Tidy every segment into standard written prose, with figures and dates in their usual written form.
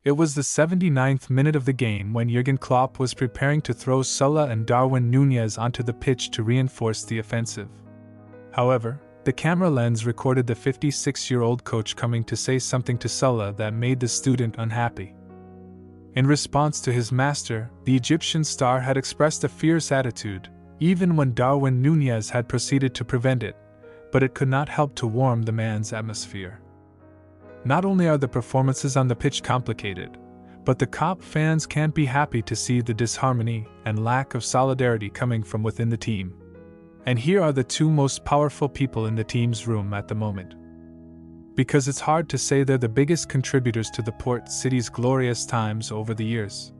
It was the 79th minute of the game when Jurgen Klopp was preparing to throw Salah and Darwin Núñez onto the pitch to reinforce the offensive. However, the camera lens recorded the 56-year-old coach coming to say something to Salah that made the student unhappy. In response to his master, the Egyptian star had expressed a fierce attitude, even when Darwin Núñez had proceeded to prevent it, but it could not help to warm the man's atmosphere. Not only are the performances on the pitch complicated, but the Klopp fans can't be happy to see the disharmony and lack of solidarity coming from within the team. And here are the two most powerful people in the team's room at the moment. Because it's hard to say they're the biggest contributors to the Port City's glorious times over the years.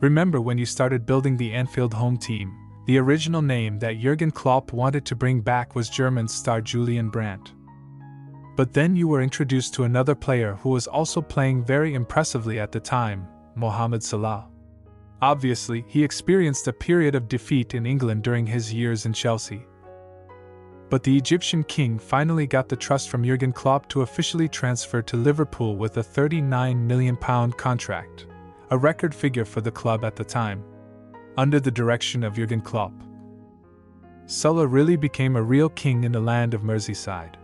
Remember when you started building the Anfield home team, the original name that Jurgen Klopp wanted to bring back was German star Julian Brandt. But then you were introduced to another player who was also playing very impressively at the time, Mohamed Salah. Obviously, he experienced a period of defeat in England during his years in Chelsea. But the Egyptian king finally got the trust from Jurgen Klopp to officially transfer to Liverpool with a £39 million contract, a record figure for the club at the time. Under the direction of Jurgen Klopp, Salah really became a real king in the land of Merseyside.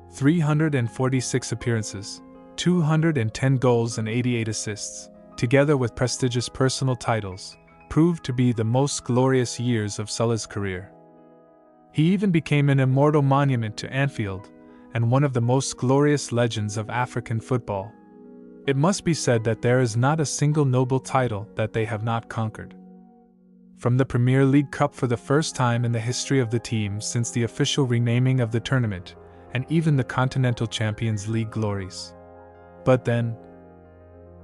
346 appearances, 210 goals and 88 assists, together with prestigious personal titles, proved to be the most glorious years of Salah's career. He even became an immortal monument to Anfield, and one of the most glorious legends of African football. It must be said that there is not a single noble title that they have not conquered. From the Premier League Cup for the first time in the history of the team since the official renaming of the tournament, and even the Continental Champions League glories. But then,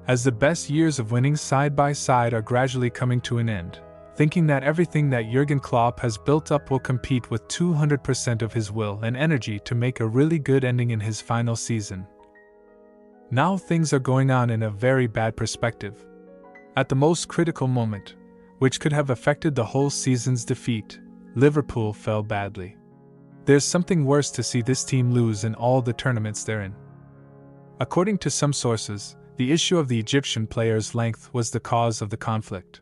as the best years of winning side by side are gradually coming to an end, thinking that everything that Jurgen Klopp has built up will compete with 200% of his will and energy to make a really good ending in his final season. Now things are going on in a very bad perspective. At the most critical moment, which could have affected the whole season's defeat, Liverpool fell badly. There's something worse to see this team lose in all the tournaments they're in. According to some sources, the issue of the Egyptian player's length was the cause of the conflict.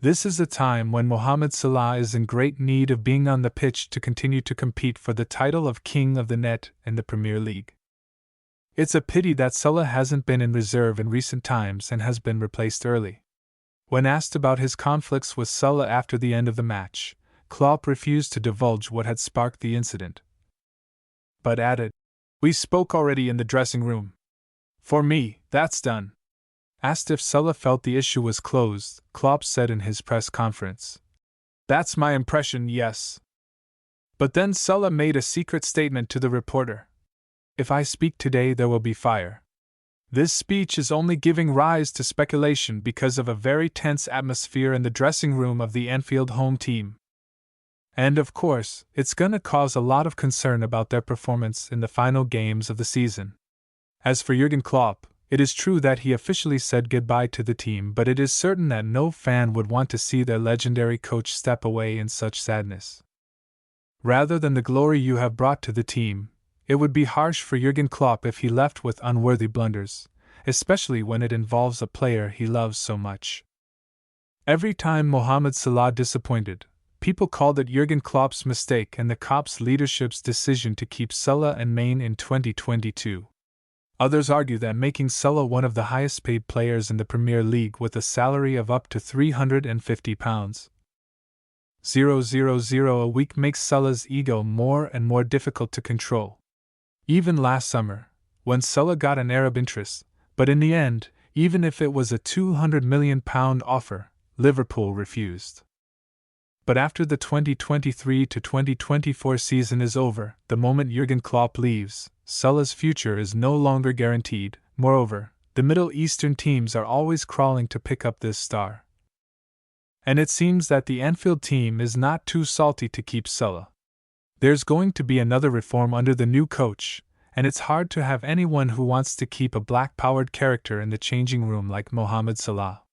This is a time when Mohamed Salah is in great need of being on the pitch to continue to compete for the title of King of the Net in the Premier League. It's a pity that Salah hasn't been in reserve in recent times and has been replaced early. When asked about his conflicts with Salah after the end of the match, Klopp refused to divulge what had sparked the incident, but added, "We spoke already in the dressing room. For me, that's done." Asked if Salah felt the issue was closed, Klopp said in his press conference, "That's my impression, yes." But then Salah made a secret statement to the reporter. "If I speak today, there will be fire." This speech is only giving rise to speculation because of a very tense atmosphere in the dressing room of the Anfield home team. And of course, it's gonna cause a lot of concern about their performance in the final games of the season. As for Jurgen Klopp, it is true that he officially said goodbye to the team, but it is certain that no fan would want to see their legendary coach step away in such sadness. Rather than the glory you have brought to the team, it would be harsh for Jurgen Klopp if he left with unworthy blunders, especially when it involves a player he loves so much. Every time Mohamed Salah disappointed, people called it Jurgen Klopp's mistake and the Klopp's leadership's decision to keep Salah and Mane in 2022. Others argue that making Salah one of the highest paid players in the Premier League with a salary of up to £350,000 a week makes Salah's ego more and more difficult to control. Even last summer, when Salah got an Arab interest, but in the end, even if it was a £200 million offer, Liverpool refused. But after the 2023 to 2024 season is over, the moment Jurgen Klopp leaves, Salah's future is no longer guaranteed. Moreover, the Middle Eastern teams are always crawling to pick up this star. And it seems that the Anfield team is not too salty to keep Salah. There's going to be another reform under the new coach, and it's hard to have anyone who wants to keep a black-powered character in the changing room like Mohamed Salah.